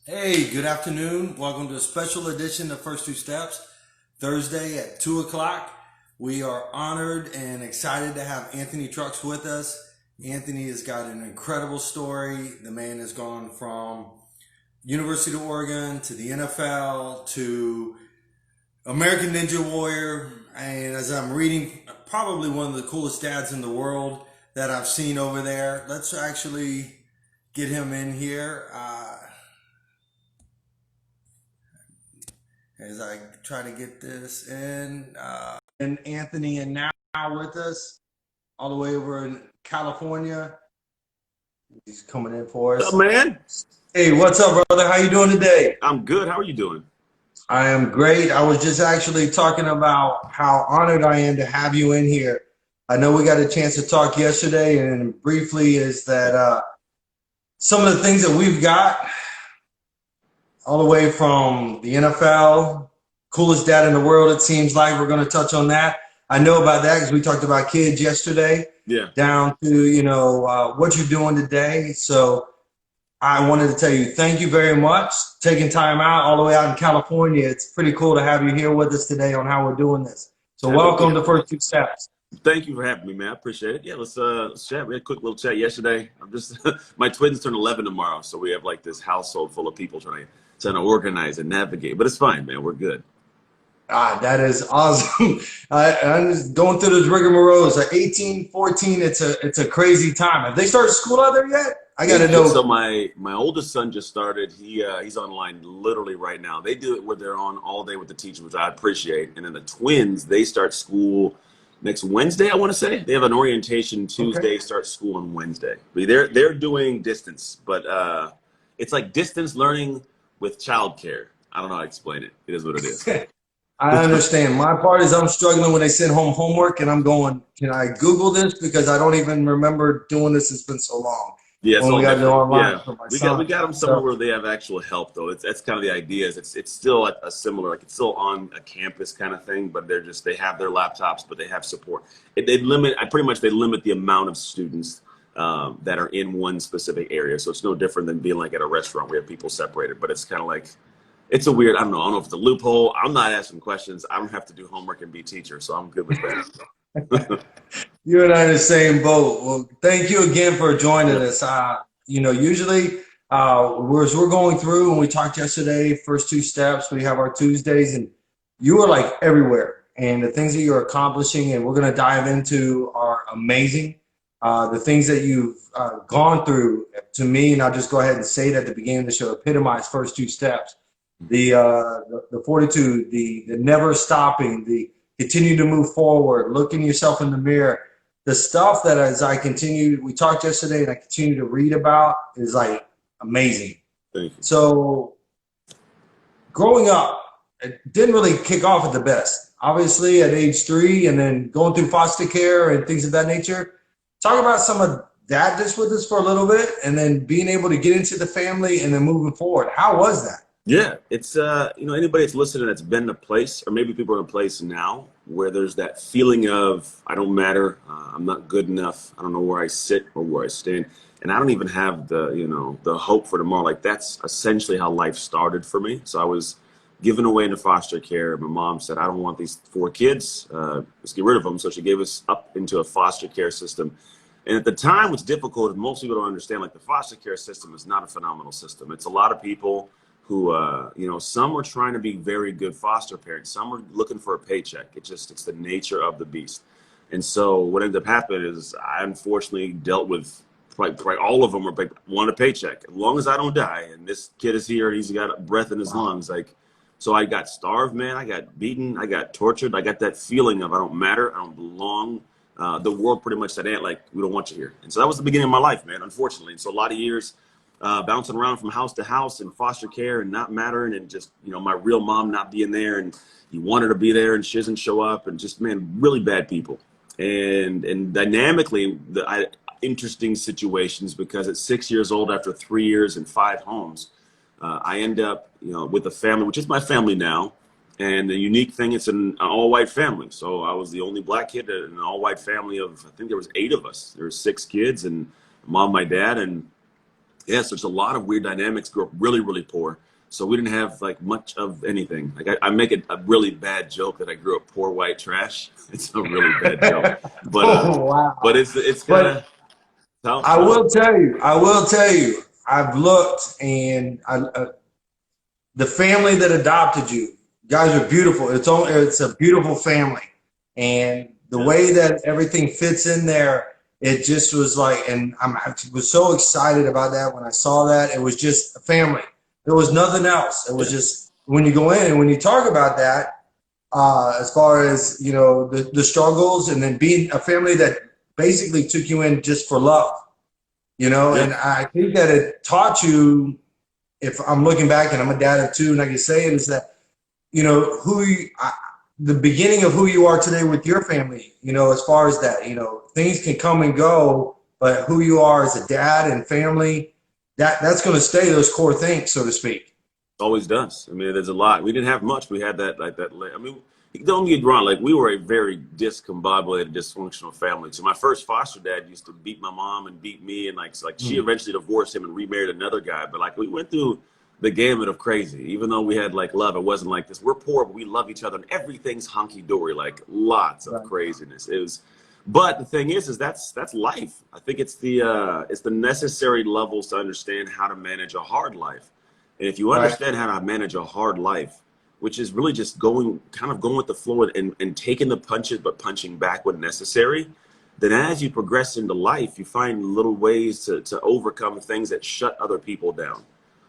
Hey, good afternoon. Welcome to a special edition of First Two Steps, Thursday at 2 o'clock. We are honored and excited to have Anthony Trucks with us. Anthony has got an incredible story. The man has gone from University of Oregon to the NFL to American Ninja Warrior. And as I'm reading, probably one of the coolest dads in the world that I've seen over there. Let's actually get him in here. As I try to get this in. And Anthony and now with us all the way over in California. He's coming in for us. What's up, man? Hey, what's up, brother? How you doing today? I'm good. How are you doing? I am great. I was just actually talking about how honored I am to have you in here. I know we got a chance to talk yesterday, and briefly is that some of the things that we've got all the way from the NFL, coolest dad in the world, it seems like. We're going to touch on that. I know about that because we talked about kids yesterday. Yeah. Down to, what you're doing today. So I wanted to tell you thank you very much. Taking time out all the way out in California. It's pretty cool to have you here with us today on how we're doing this. So welcome to First Two Steps. Thank you for having me, man. I appreciate it. Yeah, let's chat. We had a quick little chat yesterday. I'm just my twins turn 11 tomorrow, so we have like this household full of people trying to organize and navigate. But it's fine, man. We're good. That is awesome. I'm just going through those rigmaroles. Like 18, 14, it's a crazy time. Have they started school out there yet? I got to know. So my oldest son just started. He's online literally right now. They do it where they're on all day with the teacher, which I appreciate. And then the twins, they start school next Wednesday, I want to say. They have an orientation Tuesday, okay. Start school on Wednesday. They're doing distance, but it's like distance learning with childcare. I don't know how to explain it. It is what it is. I understand. My part is I'm struggling when they send home homework, and I'm going, can I Google this? Because I don't even remember doing this. It's been so long. Yeah, when we got it online yeah. We got them somewhere where they have actual help, though. That's kind of the idea. It's still a similar, like it's still on a campus kind of thing, but they have their laptops, but they have support. They limit the amount of students that are in one specific area. So it's no different than being like at a restaurant. We have people separated, but it's kind of like, it's a weird, I don't know if it's a loophole. I'm not asking questions. I don't have to do homework and be teacher, so I'm good with that. You and I in the same boat. Well, thank you again for joining us. Usually as we're going through, and we talked yesterday, First Two Steps, we have our Tuesdays, and you are like everywhere. And the things that you're accomplishing, and we're going to dive into, are amazing. The things that you've gone through, to me, and I'll just go ahead and say it at the beginning of the show, epitomize First Two Steps. The fortitude, the never stopping, the continue to move forward, looking yourself in the mirror. The stuff that as I continue, we talked yesterday and I continue to read about is like amazing. Thank you. So growing up, it didn't really kick off at the best. Obviously at age 3 and then going through foster care and things of that nature. Talk about some of that just with us for a little bit and then being able to get into the family and then moving forward. How was that? Yeah, it's, anybody that's listening that's been in a place, or maybe people are in a place now where there's that feeling of, I don't matter, I'm not good enough, I don't know where I sit or where I stand, and I don't even have the hope for tomorrow. Like, that's essentially how life started for me. So I was given away into foster care. My mom said, I don't want these 4 kids, let's get rid of them. So she gave us up into a foster care system. And at the time, what's difficult is most people don't understand, like, the foster care system is not a phenomenal system. It's a lot of people who, some were trying to be very good foster parents. Some were looking for a paycheck. It's the nature of the beast. And so what ended up happening is I unfortunately dealt with probably all of them want a paycheck. As long as I don't die, and this kid is here, he's got breath in his lungs. So I got starved, man. I got beaten. I got tortured. I got that feeling of I don't matter. I don't belong. The world pretty much said, like, we don't want you here. And so that was the beginning of my life, man, unfortunately. And so a lot of years, bouncing around from house to house in foster care and not mattering, and just, my real mom not being there, and you wanted to be there and she doesn't show up, and just, man, really bad people. And dynamically, interesting situations, because at 6 years old, after 3 years and 5 homes, I end up, with a family, which is my family now. And the unique thing, it's an all-white family. So I was the only black kid in an all-white family of, I think there was 8 of us. There were 6 kids, and mom, my dad, and Yeah, so there's a lot of weird dynamics. Grew up really, really poor. So we didn't have like much of anything. Like I make a really bad joke that I grew up poor white trash. It's a really bad joke, but Oh wow! it's kind But of how I will tell you, I've looked, and the family that adopted you, guys are beautiful. It's a beautiful family, and the yeah. way that everything fits in there, it just was like, and I was so excited about that when I saw that. It was just a family. There was nothing else. It was just when you go in and when you talk about that, as far as the struggles, and then being a family that basically took you in just for love, Yeah. and I think that it taught you, if I'm looking back and I'm a dad of two and I can say it, is that, the beginning of who you are today with your family, as far as that, things can come and go, but who you are as a dad and family, that's going to stay, those core things, so to speak. Always does. I mean, there's a lot. We didn't have much. We had that, like that. I mean, don't get me wrong. Like, we were a very discombobulated, dysfunctional family. So my first foster dad used to beat my mom and beat me, and like she eventually divorced him and remarried another guy. But like, we went through the gamut of crazy. Even though we had like love, it wasn't like this. We're poor, but we love each other, and everything's hunky dory. Like, lots of Right. craziness. It was. But the thing is that's life. I think it's the necessary levels to understand how to manage a hard life. And if you Right. understand how to manage a hard life, which is really just going with the flow and taking the punches, but punching back when necessary, then as you progress into life, you find little ways to overcome things that shut other people down.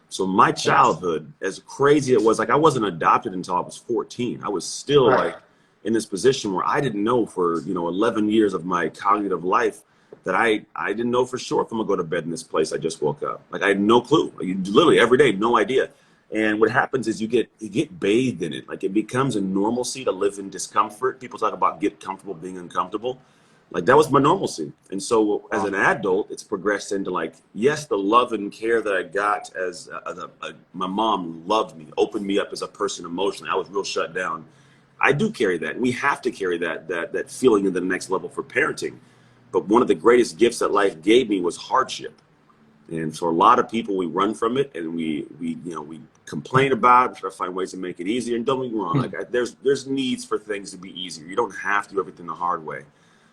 So my Yes. childhood, as crazy it was, like I wasn't adopted until I was 14. I was still Right. like in this position where I didn't know for, 11 years of my cognitive life that I didn't know for sure if I'm gonna go to bed in this place I just woke up. Like I had no clue. Like, literally every day, no idea. And what happens is you get bathed in it. Like it becomes a normalcy to live in discomfort. People talk about get comfortable being uncomfortable. Like that was my normalcy. And so as an adult, it's progressed into like, yes, the love and care that I got as my mom loved me, opened me up as a person emotionally. I was real shut down. I do carry that. And we have to carry that feeling into the next level for parenting. But one of the greatest gifts that life gave me was hardship. And for a lot of people, we run from it and we complain about it, try to find ways to make it easier. And don't get me wrong, like there's needs for things to be easier. You don't have to do everything the hard way.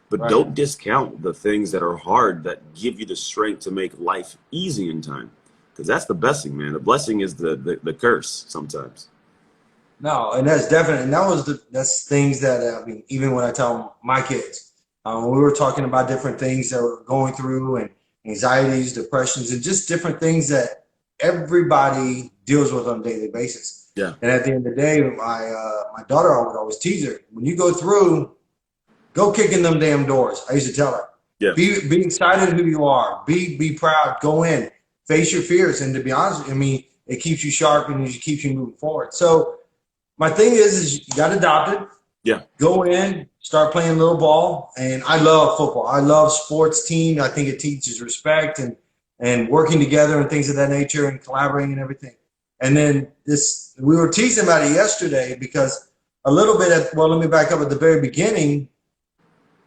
But Right. don't discount the things that are hard that give you the strength to make life easy in time. Because that's the blessing, man. The blessing is the curse sometimes. No, and that's definite, and that's things that, I mean, even when I tell my kids, we were talking about different things that we're going through, and anxieties, depressions, and just different things that everybody deals with on a daily basis. Yeah. And at the end of the day, my daughter, I would always tease her, when you go through, go kick in them damn doors. I used to tell her, Yeah. be excited who you are, be proud, go in, face your fears, and to be honest, I mean, it keeps you sharp and it keeps you moving forward. So my thing is you got adopted. Yeah. Go in, start playing little ball, and I love football. I love sports team. I think it teaches respect and working together and things of that nature and collaborating and everything. And then we were teasing about it yesterday because a little bit well, let me back up at the very beginning.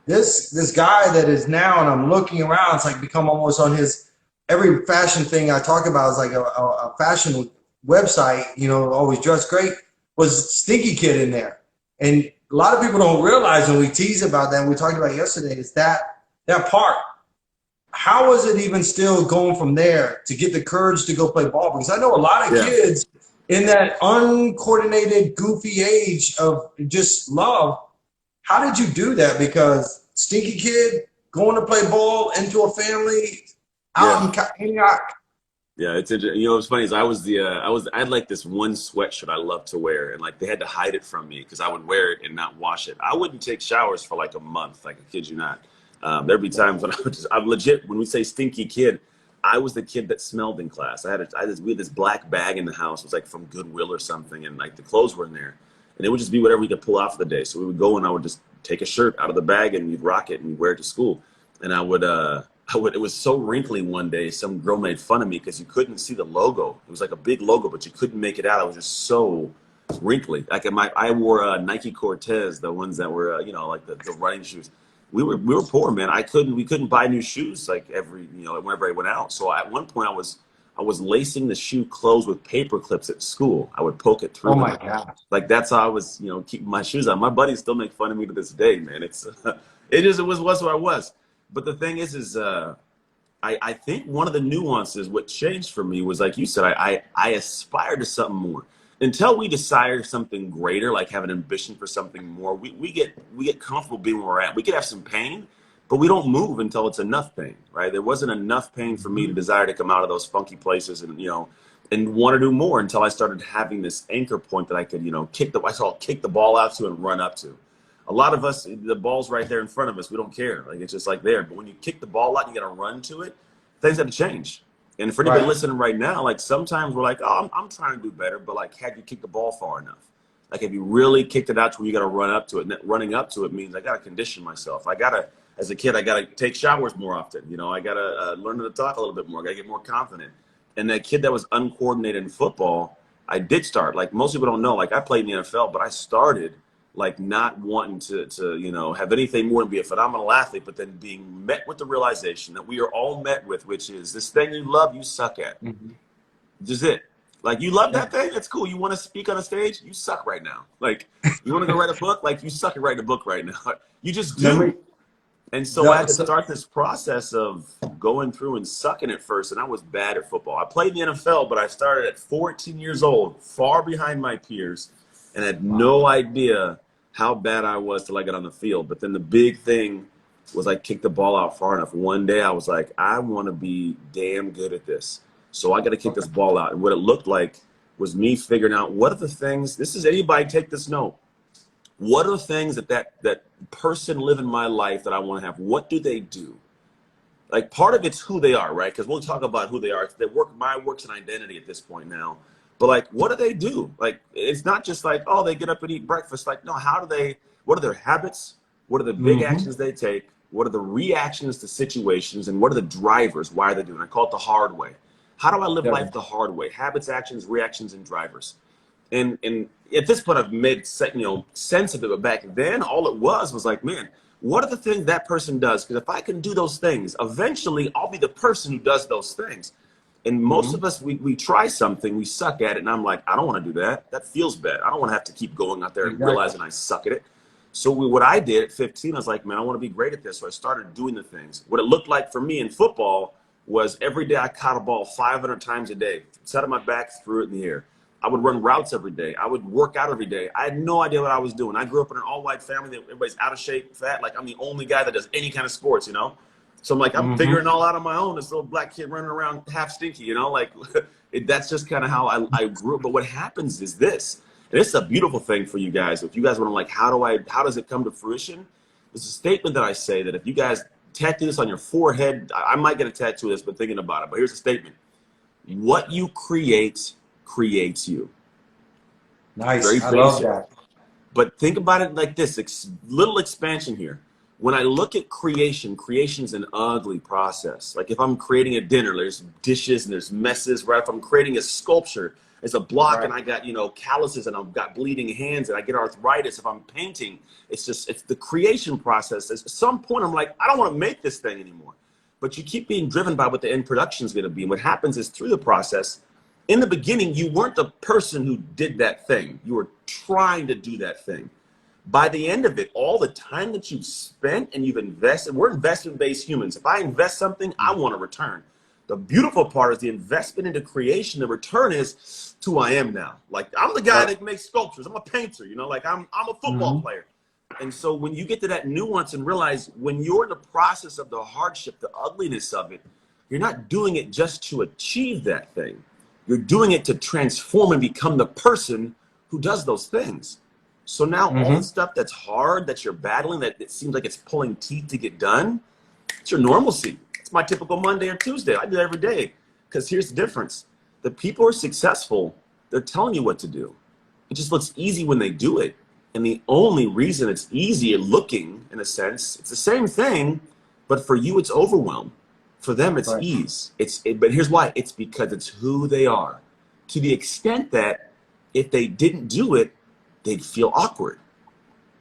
This guy that is now, and I'm looking around, it's like become almost on his every fashion thing I talk about is like a fashion website, always dressed great, was Stinky Kid in there. And a lot of people don't realize, and we tease about that, and we talked about yesterday, is that part. How was it even still going from there to get the courage to go play ball? Because I know a lot of kids in that uncoordinated, goofy age of just love. How did you do that? Because Stinky Kid, going to play ball into a family out in Antioch. Yeah, it's interesting. What's funny is I had like this one sweatshirt I loved to wear, and like they had to hide it from me because I would wear it and not wash it. I wouldn't take showers for like a month. Like, I kid you not. There'd be times when I'm legit. When we say Stinky Kid, I was the kid that smelled in class. We had this black bag in the house. It was like from Goodwill or something, and like the clothes were in there, and it would just be whatever we could pull off for the day. So we would go and I would just take a shirt out of the bag and you'd rock it and you'd wear it to school. And it was so wrinkly one day, some girl made fun of me because you couldn't see the logo. It was like a big logo, but you couldn't make it out. It was just so wrinkly. Like I wore Nike Cortez, the ones that were, like the running shoes. We were poor, man. We couldn't buy new shoes like whenever I went out. So at one point I was lacing the shoe closed with paper clips at school. I would poke it through Oh them. my gosh. Like that's how I was, you know, keeping my shoes on. My buddies still make fun of me to this day, man. It was who I was. But the thing is I think one of the nuances, what changed for me was, like you said, I aspired to something more. Until we desire something greater, like have an ambition for something more, we get comfortable being where we're at. We could have some pain, but we don't move until it's enough pain, right? There wasn't enough pain for me to desire to come out of those funky places and, you know, and want to do more until I started having this anchor point that I could, you know, kick the ball out to and run up to. A lot of us, the ball's right there in front of us. We don't care. Like, it's just like there. But when you kick the ball out, you got to run to it. Things have to change. And for anybody listening right now, like sometimes we're like, oh, I'm trying to do better. But like, have you kicked the ball far enough? Like, have you really kicked it out to where you got to run up to it? And that running up to it means I got to condition myself. As a kid, I got to take showers more often. You know, I got to learn to talk a little bit more. I got to get more confident. And that kid that was uncoordinated in football, I did start. Like, most people don't know, like I played in the NFL, but I started like not wanting to you know, have anything more than be a phenomenal athlete, but then being met with the realization that we are all met with, which is this thing you love, you suck at. Just it. Like, you love that thing, that's cool. You want to speak on a stage, you suck right now. Like, you want to go write a book, like you suck at writing a book right now. You just do. And so I had to start this process of going through and sucking at first, and I was bad at football. I played in the NFL, but I started at 14 years old, far behind my peers, and had no idea how bad I was till I got on the field. But then the big thing was I kicked the ball out far enough. One day I was like, I want to be damn good at this. So I got to kick this ball out. And what it looked like was me figuring out, what are the things, this is anybody take this note. What are the things that person live in my life that I want to have? What do they do? Like, part of it's who they are, right? Because we'll talk about who they are. My work's an identity at this point now. But like, what do they do? Like, it's not just like, oh, they get up and eat breakfast. Like, no, what are their habits? What are the big actions they take? What are the reactions to situations? And what are the drivers? Why are they doing it? I call it the hard way. How do I live life the hard way? Habits, actions, reactions, and drivers. And at this point, I've made sense of it. But back then, all it was like, man, what are the things that person does? Because if I can do those things, eventually I'll be the person who does those things. And most of us, we try something, we suck at it, and I'm like, I don't want to do that. That feels bad. I don't want to have to keep going out there and realizing I suck at it. So what I did at 15, I was like, man, I want to be great at this. So I started doing the things. What it looked like for me in football was every day I caught a ball 500 times a day, sat on my back, threw it in the air. I would run routes every day. I would work out every day. I had no idea what I was doing. I grew up in an all-white family that everybody's out of shape, fat. Like, I'm the only guy that does any kind of sports, you know? So I'm like, I'm figuring it all out on my own. This little black kid running around half stinky, you know? Like, that's just kind of how I grew up. But what happens is this, and it's a beautiful thing for you guys. If you guys want to, like, how does it come to fruition? There's a statement that I say that if you guys tattoo this on your forehead, I might get a tattoo of this, but thinking about it. But here's a statement. What you create creates you. Nice. Very I basic. love that. But think about it like this, little expansion here. When I look at creation's an ugly process. Like, if I'm creating a dinner, there's dishes and there's messes, right? If I'm creating a sculpture, it's a block and I got, calluses and I've got bleeding hands and I get arthritis. If I'm painting, it's the creation process. At some point, I'm like, I don't want to make this thing anymore. But you keep being driven by what the end production is going to be. And what happens is, through the process, in the beginning, you weren't the person who did that thing. You were trying to do that thing. By the end of it, all the time that you've spent and you've invested, we're investment-based humans. If I invest something, I want a return. The beautiful part is the investment into creation. The return is who I am now. Like, I'm the guy that makes sculptures. I'm a painter, like I'm a football player. And so when you get to that nuance and realize when you're in the process of the hardship, the ugliness of it, you're not doing it just to achieve that thing. You're doing it to transform and become the person who does those things. So now all the stuff that's hard, that you're battling, that it seems like it's pulling teeth to get done, it's your normalcy. It's my typical Monday or Tuesday. I do that every day. Because here's the difference. The people who are successful, they're telling you what to do. It just looks easy when they do it. And the only reason it's easy looking, in a sense, it's the same thing, but for you, it's overwhelm. For them, it's ease. But here's why. It's because it's who they are. To the extent that if they didn't do it, they'd feel awkward.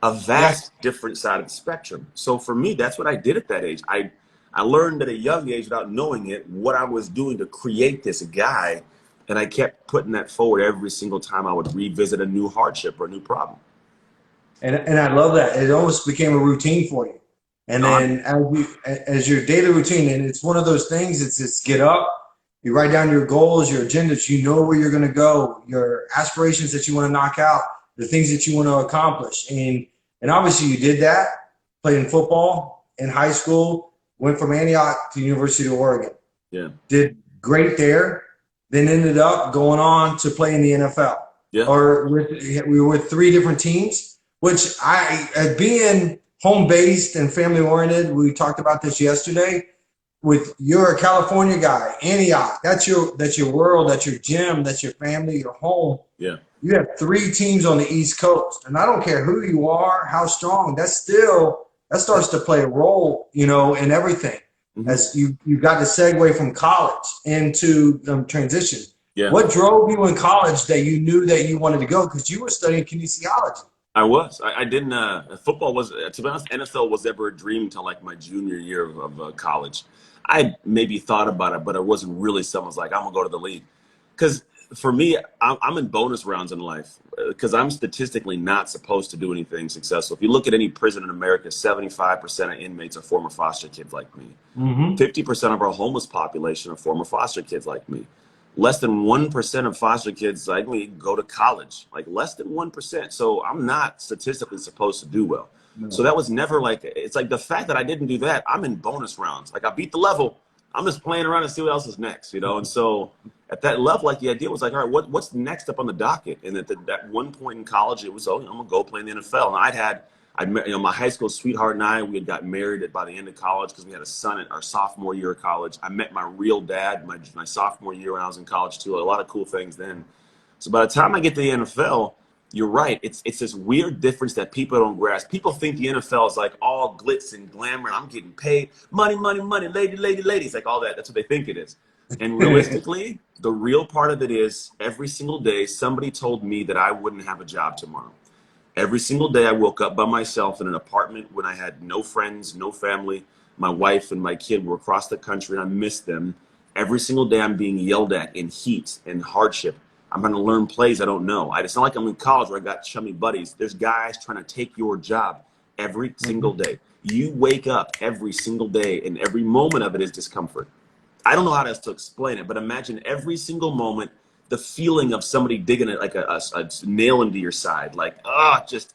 A vast different side of the spectrum. So for me, that's what I did at that age. I I learned at a young age without knowing it what I was doing to create this guy. And I kept putting that forward every single time I would revisit a new hardship or a new problem. And I love that. It almost became a routine for you. And then as your daily routine, and it's one of those things, it's just get up, you write down your goals, your agendas, you know where you're going to go, your aspirations that you want to knock out, the things that you want to accomplish. And obviously you did that, played in football in high school, went from Antioch to University of Oregon. Yeah. Did great there, then ended up going on to play in the NFL. Yeah. Or we were with 3 different teams, which being home-based and family-oriented, we talked about this yesterday, you're a California guy, Antioch, that's your world, that's your gym, that's your family, your home. Yeah. You have 3 teams on the East Coast, and I don't care who you are, how strong, that starts to play a role, in everything. Mm-hmm. As you got to segue from college into transition. Yeah. What drove you in college that you knew that you wanted to go? Because you were studying kinesiology. I was. I didn't. Football was, to be honest, NFL was ever a dream until like my junior year of college. I maybe thought about it, but it wasn't really something. I was like, I'm gonna go to the league. Because for me, I'm in bonus rounds in life because I'm statistically not supposed to do anything successful. If you look at any prison in America, 75% of inmates are former foster kids like me. Mm-hmm. 50% of our homeless population are former foster kids like me. Less than 1% of foster kids like me go to college, like less than 1%. So I'm not statistically supposed to do well. No. So that was never like, it's like the fact that I didn't do that, I'm in bonus rounds. Like I beat the level, I'm just playing around and see what else is next, And so at that level, like the idea was like, all right, what's next up on the docket? And at that one point in college, it was, I'm gonna go play in the NFL. And my high school sweetheart and I, we had got married by the end of college because we had a son at our sophomore year of college. I met my real dad my sophomore year when I was in college too. A lot of cool things then. So by the time I get to the NFL, you're right. It's this weird difference that people don't grasp. People think the NFL is like all glitz and glamour. And I'm getting paid, money, money, money, lady, lady, ladies, like all that. That's what they think it is. And realistically, the real part of it is every single day somebody told me that I wouldn't have a job tomorrow. Every single day I woke up by myself in an apartment when I had no friends, no family. My wife and my kid were across the country and I missed them. Every single day I'm being yelled at in heat and hardship. I'm going to learn plays I don't know. It's not like I'm in college where I got chummy buddies. There's guys trying to take your job every single day. You wake up every single day and every moment of it is discomfort. I don't know how else to explain it, but imagine every single moment the feeling of somebody digging it like a nail into your side, like,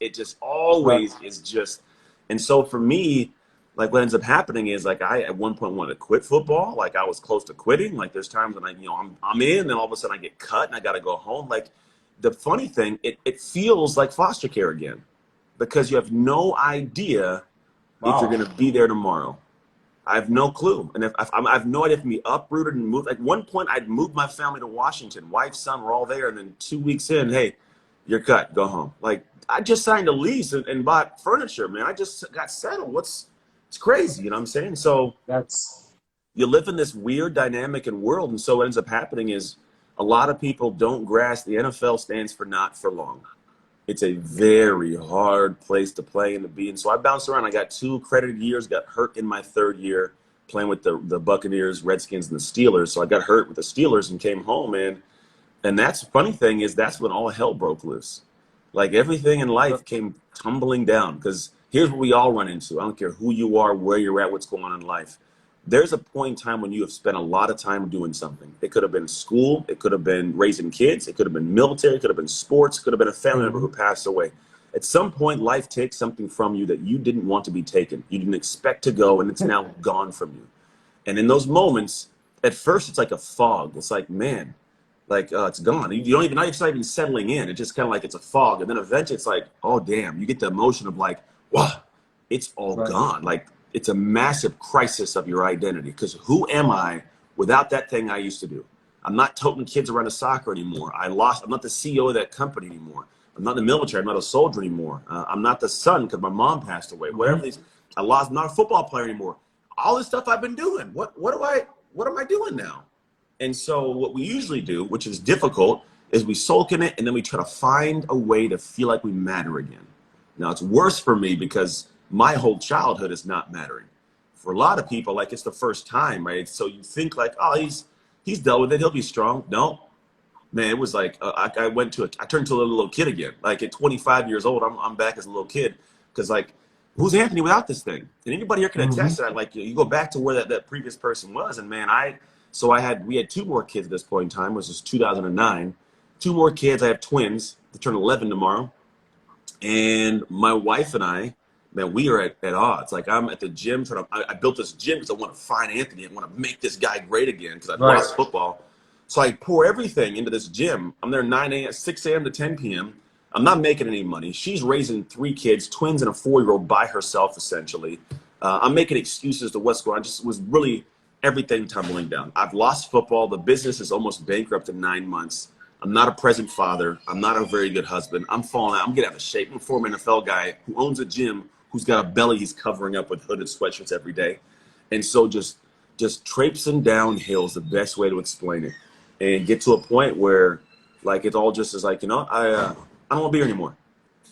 it just always is just. And so for me, like what ends up happening is like I at one point wanted to quit football. Like I was close to quitting. Like there's times when I'm in, then all of a sudden I get cut and I got to go home. Like the funny thing, it feels like foster care again because you have no idea if you're going to be there tomorrow. I have no clue. And I have no idea if I'm going to be uprooted and moved. Like one point I'd moved my family to Washington. Wife, son were all there. And then 2 weeks in, hey, you're cut. Go home. Like I just signed a lease and bought furniture, man. I just got settled. It's crazy. You know what I'm saying? So you live in this weird dynamic and world. And so what ends up happening is a lot of people don't grasp the NFL stands for not for long. It's a very hard place to play and to be. And so I bounced around. I got 2 accredited years, got hurt in my 3rd year playing with the Buccaneers, Redskins, and the Steelers. So I got hurt with the Steelers and came home. And that's the funny thing is that's when all hell broke loose. Like everything in life came tumbling down because here's what we all run into. I don't care who you are, where you're at, what's going on in life. There's a point in time when you have spent a lot of time doing something. It could have been school. It could have been raising kids. It could have been military. It could have been sports. It could have been a family member who passed away. At some point, life takes something from you that you didn't want to be taken. You didn't expect to go, and it's now gone from you. And in those moments, at first, it's like a fog. It's like, man, like it's gone. You don't even, not even settling in. It's just kind of like it's a fog. And then eventually it's like, oh, damn. You get the emotion of like, wow, it's all gone. Like, it's a massive crisis of your identity because who am I without that thing I used to do? I'm not toting kids around to soccer anymore. I'm not the CEO of that company anymore. I'm not in the military. I'm not a soldier anymore. I'm not the son because my mom passed away. Whatever these, I'm not a football player anymore. All this stuff I've been doing. What am I doing now? And so what we usually do, which is difficult, is we sulk in it and then we try to find a way to feel like we matter again. Now it's worse for me because my whole childhood is not mattering. for a lot of people, like it's the first time, right? So you think like, oh, he's dealt with it, he'll be strong. No, man, it was like I turned to a little kid again. Like at 25 years old, I'm back as a little kid because like, who's Anthony without this thing? And anybody here can attest to that. Like you go back to where that previous person was, and man, we had 2 more kids at this point in time, which was 2009. 2 more kids. I have twins. They turn 11 tomorrow, and my wife and I, man, we are at odds. Like I'm at the gym I built this gym because I want to find Anthony. I want to make this guy great again because I lost football. So I pour everything into this gym. I'm there 6 a.m. to 10 p.m. I'm not making any money. She's raising 3 kids, twins and a 4-year-old by herself, essentially. I'm making excuses to what's going on. Just was really everything tumbling down. I've lost football. The business is almost bankrupt in 9 months. I'm not a present father. I'm not a very good husband. I'm falling out. I'm getting out of shape. I'm a former NFL guy who owns a gym, who's got a belly he's covering up with hooded sweatshirts every day. And so just traipsing downhill is the best way to explain it. And get to a point where, like, it all just is like, I don't want to be here anymore.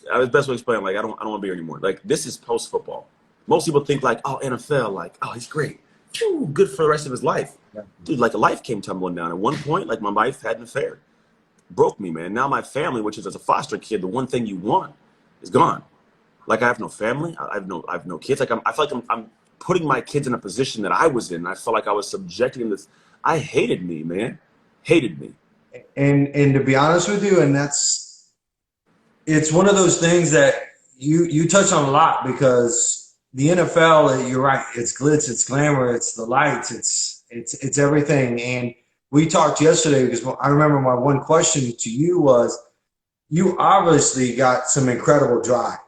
The best way to explain it, like, I don't want to be here anymore. Like, this is post-football. Most people think, like, oh, NFL, like, oh, he's great. Phew, good for the rest of his life. Yeah. Dude, like, a life came tumbling down. At one point, like, my wife had an affair. Broke me, man. Now my family, which is as a foster kid, the one thing you want is gone. Like, I have no family. I have no kids. Like, I feel like I'm putting my kids in a position that I was in. I felt like I was subjecting them to this. I hated me, man. Hated me. And to be honest with you, and it's one of those things that you touch on a lot, because the NFL, you're right, it's glitz, it's glamour, it's the lights, it's everything. And we talked yesterday because I remember my one question to you was, you obviously got some incredible drive.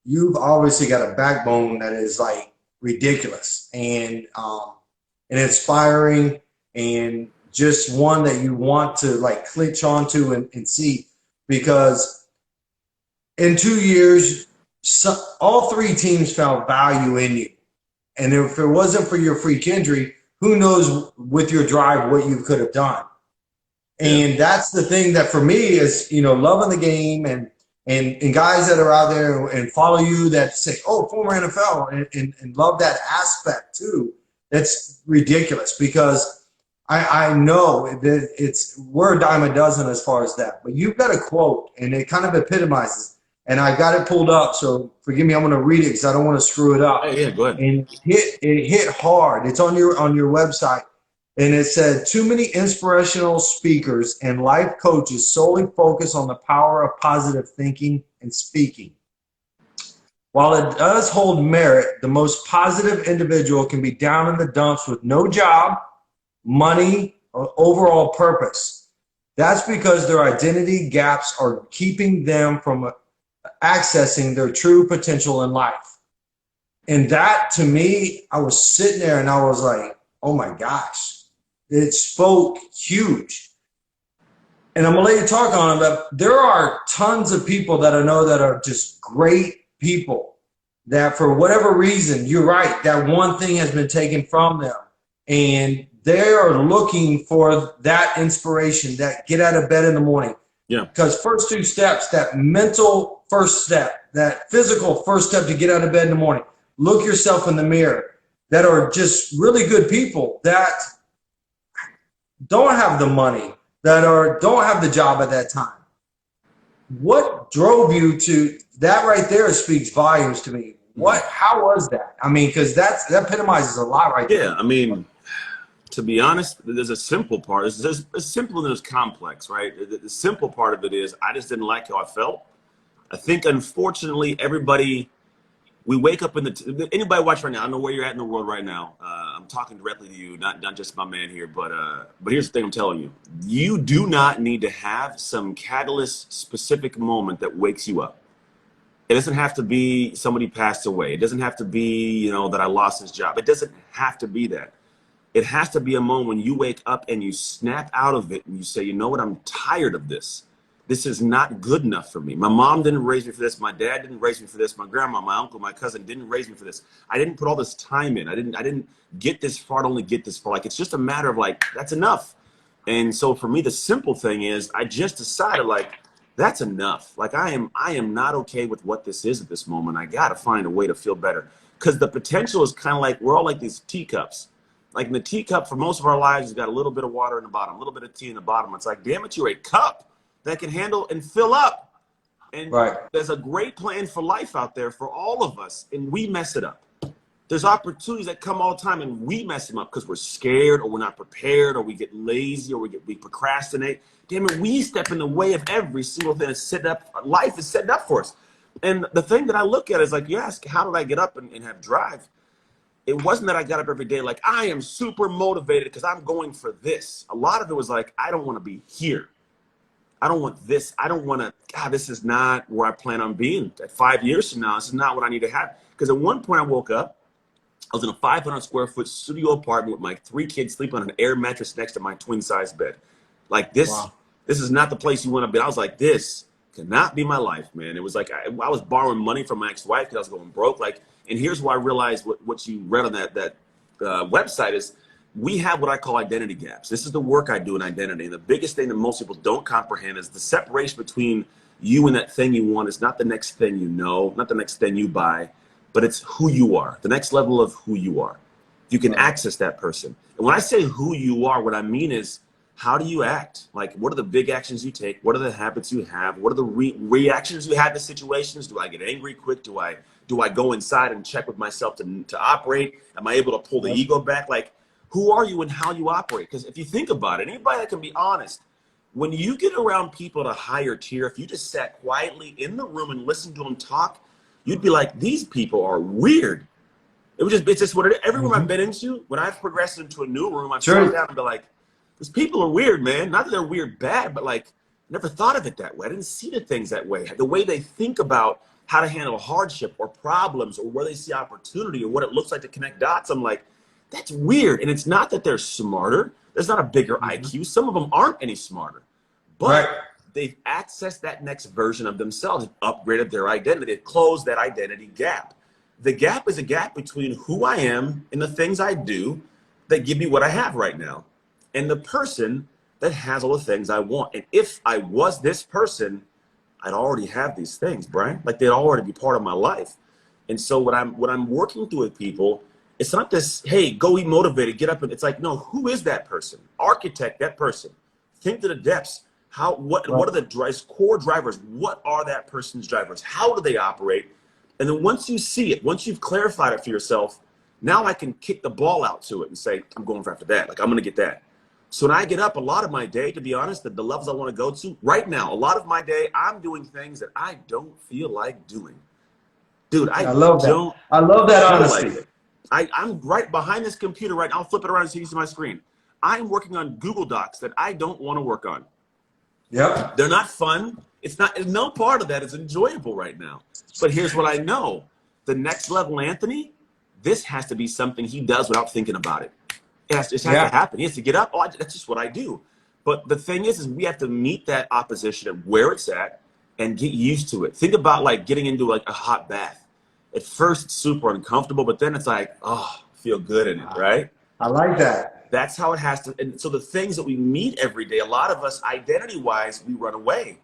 You've obviously got a backbone that is like ridiculous and inspiring, and just one that you want to like clinch onto and see, because in 2 years, all 3 teams found value in you. And if it wasn't for your freak injury, who knows with your drive what you could have done. And that's the thing that for me is, loving the game and guys that are out there and follow you that say, oh, former NFL, and love that aspect too. That's ridiculous, because I know that we're a dime a dozen as far as that. But you've got a quote, and it kind of epitomizes. And I got it pulled up, so forgive me. I'm going to read it because I don't want to screw it up. Hey, yeah, go ahead. And it hit hard. It's on your website, and it said, "Too many inspirational speakers and life coaches solely focus on the power of positive thinking and speaking. While it does hold merit, the most positive individual can be down in the dumps with no job, money, or overall purpose. That's because their identity gaps are keeping them from accessing their true potential in life." And that, to me, I was sitting there and I was like, oh my gosh, it spoke huge. And I'm going to let you talk on it, but there are tons of people that I know that are just great people that for whatever reason, you're right, that one thing has been taken from them. And they are looking for that inspiration, that get out of bed in the morning. Yeah. Because first 2 steps, that mental first step, that physical first step to get out of bed in the morning, look yourself in the mirror, that are just really good people that don't have the money, that don't have the job at that time. What drove you to that? Right there speaks volumes to me. How was that? I mean, because that epitomizes a lot right there. Yeah, I mean, to be honest, there's a simple part. It's simple and there's complex, right? The simple part of it is I just didn't like how I felt. I think, unfortunately, we wake up anybody watching right now, I don't know where you're at in the world right now. I'm talking directly to you, not just my man here, but here's the thing I'm telling you. You do not need to have some catalyst specific moment that wakes you up. It doesn't have to be somebody passed away. It doesn't have to be, that I lost his job. It doesn't have to be that. It has to be a moment when you wake up and you snap out of it and you say, you know what, I'm tired of this. This is not good enough for me. My mom didn't raise me for this. My dad didn't raise me for this. My grandma, my uncle, my cousin didn't raise me for this. I didn't put all this time in. I didn't get this far to only get this far. Like, it's just a matter of like, that's enough. And so for me, the simple thing is I just decided like, that's enough. Like I am not okay with what this is at this moment. I got to find a way to feel better. because the potential is kind of like, we're all like these teacups. Like in the teacup, for most of our lives, you've got a little bit of water in the bottom, a little bit of tea in the bottom. It's like, damn it, you're a cup that can handle and fill up. And there's a great plan for life out there for all of us, and we mess it up. There's opportunities that come all the time, and we mess them up because we're scared, or we're not prepared, or we get lazy, or we procrastinate. Damn it, we step in the way of every single thing that's set up. Life is setting up for us. And the thing that I look at is like, you ask, how did I get up and have drive? It wasn't that I got up every day like, I am super motivated because I'm going for this. A lot of it was like, I don't want to be here. I don't want this. I don't want to, God, this is not where I plan on being. At 5 years from now, this is not what I need to have. Because at one point I woke up, I was in a 500 square foot studio apartment with my 3 kids sleeping on an air mattress next to my twin size bed. Like this, this is not the place you want to be. I was like, this cannot be my life, man. It was like, I was borrowing money from my ex-wife because I was going broke. Like, and here's why I realized what you read on that website is, we have what I call identity gaps. This is the work I do in identity. And the biggest thing that most people don't comprehend is the separation between you and that thing you want is not the next thing you know, not the next thing you buy, but it's who you are, the next level of who you are. You can access that person. And when I say who you are, what I mean is, how do you act? Like, what are the big actions you take? What are the habits you have? What are the reactions you have to situations? Do I get angry quick? Do I go inside and check with myself to operate? Am I able to pull the ego back? Like, who are you and how you operate? Because if you think about it, anybody that can be honest, when you get around people at a higher tier, if you just sat quietly in the room and listened to them talk, you'd be like, these people are weird. It's just what it is. Every room I've been into, when I've progressed into a new room, I've sat down and be like, these people are weird, man. Not that they're weird bad, but like, never thought of it that way. I didn't see the things that way. The way they think about how to handle hardship or problems or where they see opportunity or what it looks like to connect dots, I'm like, that's weird. And it's not that they're smarter. There's not a bigger IQ. Some of them aren't any smarter, but they've accessed that next version of themselves, upgraded their identity, closed that identity gap. The gap is a gap between who I am and the things I do that give me what I have right now, and the person that has all the things I want. And if I was this person, I'd already have these things, Brian. Like, they'd already be part of my life. And so what I'm working through with people, it's not this, hey, go be motivated, get up. And it's like, no, who is that person? Architect that person. Think to the depths. What are the core drivers? What are that person's drivers? How do they operate? And then once you see it, once you've clarified it for yourself, now I can kick the ball out to it and say, I'm going for after that. Like, I'm going to get that. So when I get up, a lot of my day, to be honest, the levels I want to go to right now, a lot of my day, I'm doing things that I don't feel like doing. Dude, I love that. I love that honesty. I'm right behind this computer right now. I'll flip it around so you can see my screen. I'm working on Google Docs that I don't want to work on. Yep. They're not fun. It's not, no part of that is enjoyable right now. But here's what I know. The next level, Anthony, this has to be something he does without thinking about it. It has to happen. He has to get up. Oh, that's just what I do. But the thing is we have to meet that opposition at where it's at and get used to it. Think about like getting into like a hot bath. At first, it's super uncomfortable, but then it's like, oh, feel good in it, right? I like that. That's how it has to. And so the things that we meet every day, a lot of us identity-wise, we run away.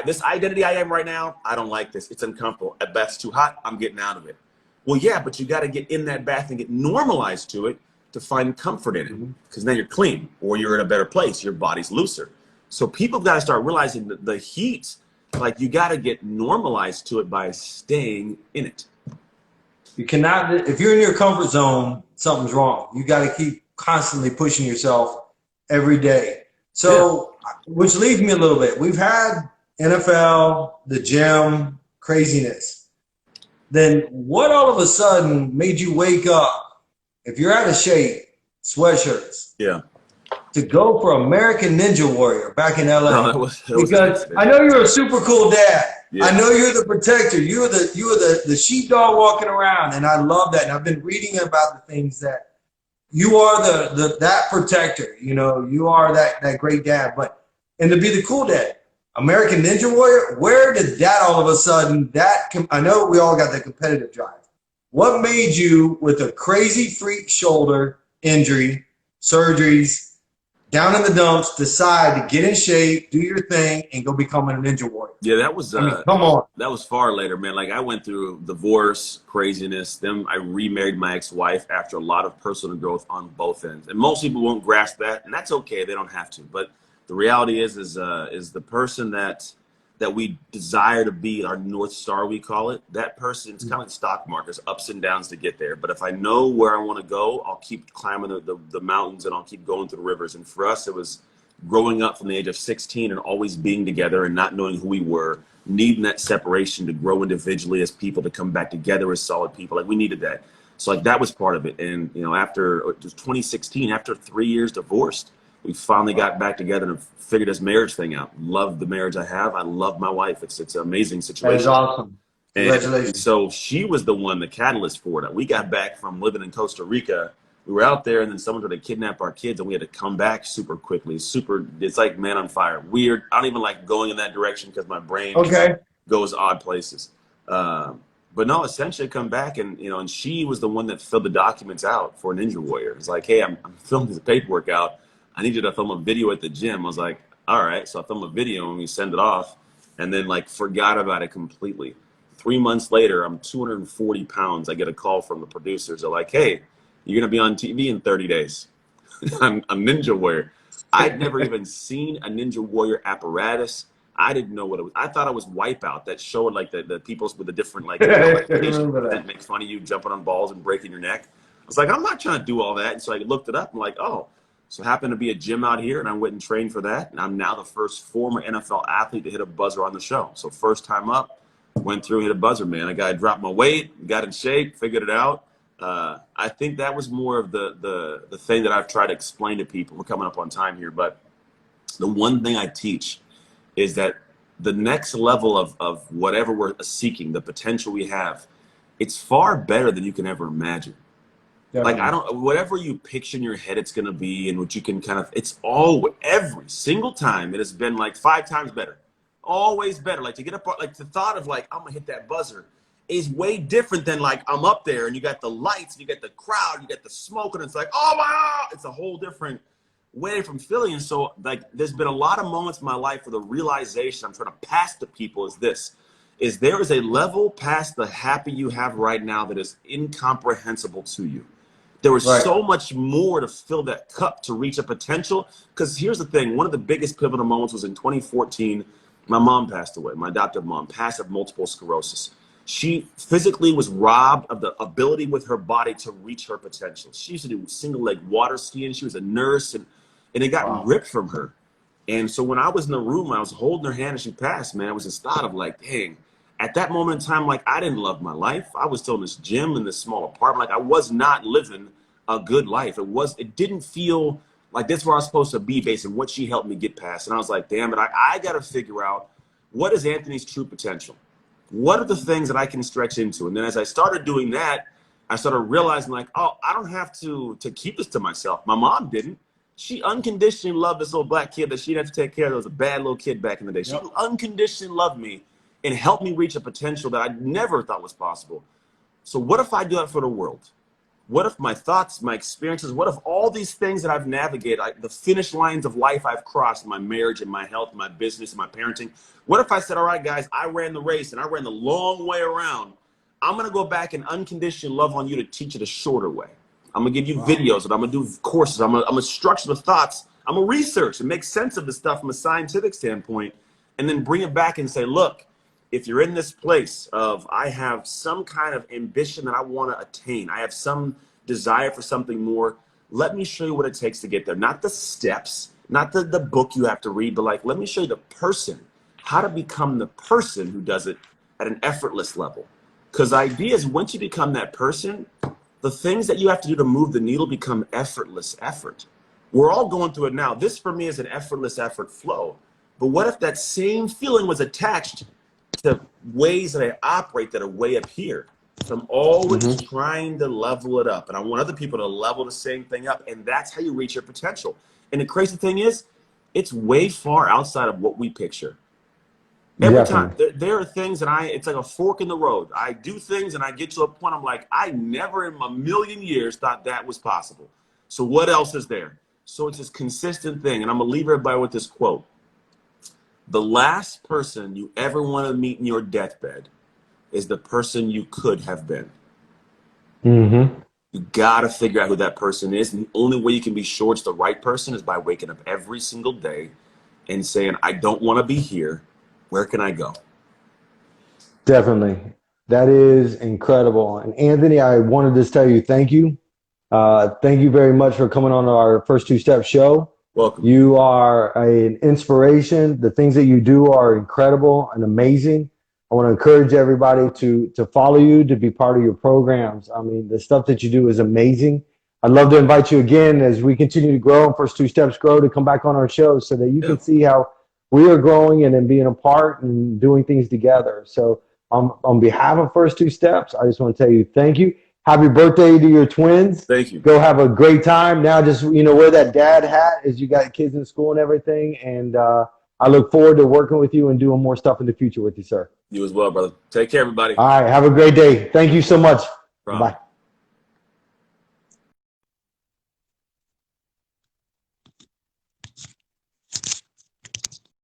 This identity I am right now, I don't like this. It's uncomfortable. A bath's too hot. I'm getting out of it. Well, yeah, but you got to get in that bath and get normalized to it to find comfort in it, because then you're clean or you're in a better place. Your body's looser. So people got to start realizing that the heat, like, you got to get normalized to it by staying in it. You cannot, if you're in your comfort zone, something's wrong. You got to keep constantly pushing yourself every day. So, which leads me a little bit. We've had NFL, the gym, craziness. Then what all of a sudden made you wake up, if you're out of shape, sweatshirts, to go for American Ninja Warrior back in LA? No, that was because I know you're a super cool dad. I know you're the protector. You're the sheepdog walking around, and I love that. And I've been reading about the things that you are that protector. You know, you are that great dad. And to be the cool dad, American Ninja Warrior, where did that all of a sudden, I know we all got that competitive drive. What made you, with a crazy freak shoulder injury, surgeries, down in the dumps, decide to get in shape, do your thing, and go become a ninja warrior. Yeah, that was I mean, come on. that was far later, man. Like I went through divorce, craziness. Then I remarried my ex-wife after a lot of personal growth on both ends. And most people won't grasp that, and that's okay. They don't have to. But the reality is the person that we desire to be, our North Star, we call it, that person, it's kind of like stock markets, ups and downs to get there. But if I know where I want to go, I'll keep climbing the mountains and I'll keep going through the rivers. And for us, it was growing up from the age of 16 and always being together and not knowing who we were, needing that separation to grow individually as people, to come back together as solid people. Like we needed that. So like that was part of it. And, you know, after it was 2016, after 3 years divorced, we finally got back together and figured this marriage thing out. Love the marriage I have. I love my wife. It's an amazing situation. That is awesome. Congratulations. And so she was the one, the catalyst for it. We got back from living in Costa Rica. We were out there and then someone tried to kidnap our kids and we had to come back super quickly. It's like man on fire. Weird. I don't even like going in that direction because my brain goes odd places. But no, essentially come back and, you know, and she was the one that filled the documents out for Ninja Warrior. It's like, hey, I'm filling this paperwork out. I need you to film a video at the gym. I was like, all right. So I filmed a video and we send it off and then like forgot about it completely. 3 months later, I'm 240 pounds. I get a call from the producers. They're like, hey, you're going to be on TV in 30 days. I'm Ninja Warrior. I'd never even seen a Ninja Warrior apparatus. I didn't know what it was. I thought it was Wipeout, that showed like the people with the different like that make fun of you jumping on balls and breaking your neck. I was like, I'm not trying to do all that. And so I looked it up and like, oh, so happened to be a gym out here and I went and trained for that. And I'm now the first former NFL athlete to hit a buzzer on the show. So first time up, went through, hit a buzzer, man. I dropped my weight, got in shape, figured it out. I think that was more of the thing that I've tried to explain to people. We're coming up on time here, but the one thing I teach is that the next level of whatever we're seeking, the potential we have, it's far better than you can ever imagine. Definitely. Like whatever you picture in your head it's going to be and what you can it's all, every single time it has been like 5 times better, always better. Like to get up, like the thought of like, I'm going to hit that buzzer is way different than like, I'm up there and you got the lights, and you got the crowd, you got the smoke, and it's like, oh wow, it's a whole different way from feeling. And so like, there's been a lot of moments in my life where the realization I'm trying to pass to people is there is a level past the happy you have right now that is incomprehensible to you. There was so much more to fill that cup to reach a potential. Because here's the thing, one of the biggest pivotal moments was in 2014. My mom passed away. My adoptive mom passed of multiple sclerosis. She physically was robbed of the ability with her body to reach her potential. She used to do single leg water skiing. She was a nurse and it got ripped from her. And so when I was in the room, I was holding her hand and she passed, man, it was this thought of like, dang, at that moment in time, like I didn't love my life. I was still in this gym in this small apartment. Like I was not living a good life. It didn't feel like that's where I was supposed to be based on what she helped me get past. And I was like, damn it, I got to figure out what is Anthony's true potential? What are the things that I can stretch into? And then as I started doing that, I started realizing like, oh, I don't have to keep this to myself. My mom didn't. She unconditionally loved this little black kid that she didn't have to take care of. That was a bad little kid back in the day. She unconditionally loved me and helped me reach a potential that I never thought was possible. So what if I do that for the world? What if my thoughts, my experiences, what if all these things that I've navigated, like the finish lines of life I've crossed, my marriage and my health, my business and my parenting, what if I said, all right, guys, I ran the race and I ran the long way around. I'm going to go back and unconditionally love on you to teach it a shorter way. I'm going to give you videos and I'm going to do courses. I'm going to structure the thoughts. I'm going to research and make sense of the stuff from a scientific standpoint and then bring it back and say, look, if you're in this place of I have some kind of ambition that I want to attain, I have some desire for something more, let me show you what it takes to get there. Not the steps, not the book you have to read, but like, let me show you the person, how to become the person who does it at an effortless level. Because the idea is once you become that person, the things that you have to do to move the needle become effortless effort. We're all going through it now. This for me is an effortless effort flow. But what if that same feeling was attached to ways that I operate that are way up here? So I'm always trying to level it up. And I want other people to level the same thing up. And that's how you reach your potential. And the crazy thing is, it's way far outside of what we picture. Every time there are things that it's like a fork in the road. I do things and I get to a point I'm like, I never in a million years thought that was possible. So what else is there? So it's this consistent thing. And I'm going to leave everybody with this quote. The last person you ever want to meet in your deathbed is the person you could have been. Mm-hmm. You got to figure out who that person is. And the only way you can be sure it's the right person is by waking up every single day and saying, I don't want to be here. Where can I go? Definitely. That is incredible. And Anthony, I wanted to tell you thank you. Thank you very much for coming on our First Two Steps show. Welcome. You are an inspiration. The things that you do are incredible and amazing. I want to encourage everybody to follow you, to be part of your programs. I mean, the stuff that you do is amazing. I'd love to invite you again as we continue to grow and First Two Steps grow to come back on our show so that you can see how we are growing and then being a part and doing things together. So on behalf of First Two Steps, I just want to tell you thank you. Happy birthday to your twins. Thank you. Go have a great time. Now just, wear that dad hat as you got kids in school and everything. And I look forward to working with you and doing more stuff in the future with you, sir. You as well, brother. Take care, everybody. All right. Have a great day. Thank you so much. Bye.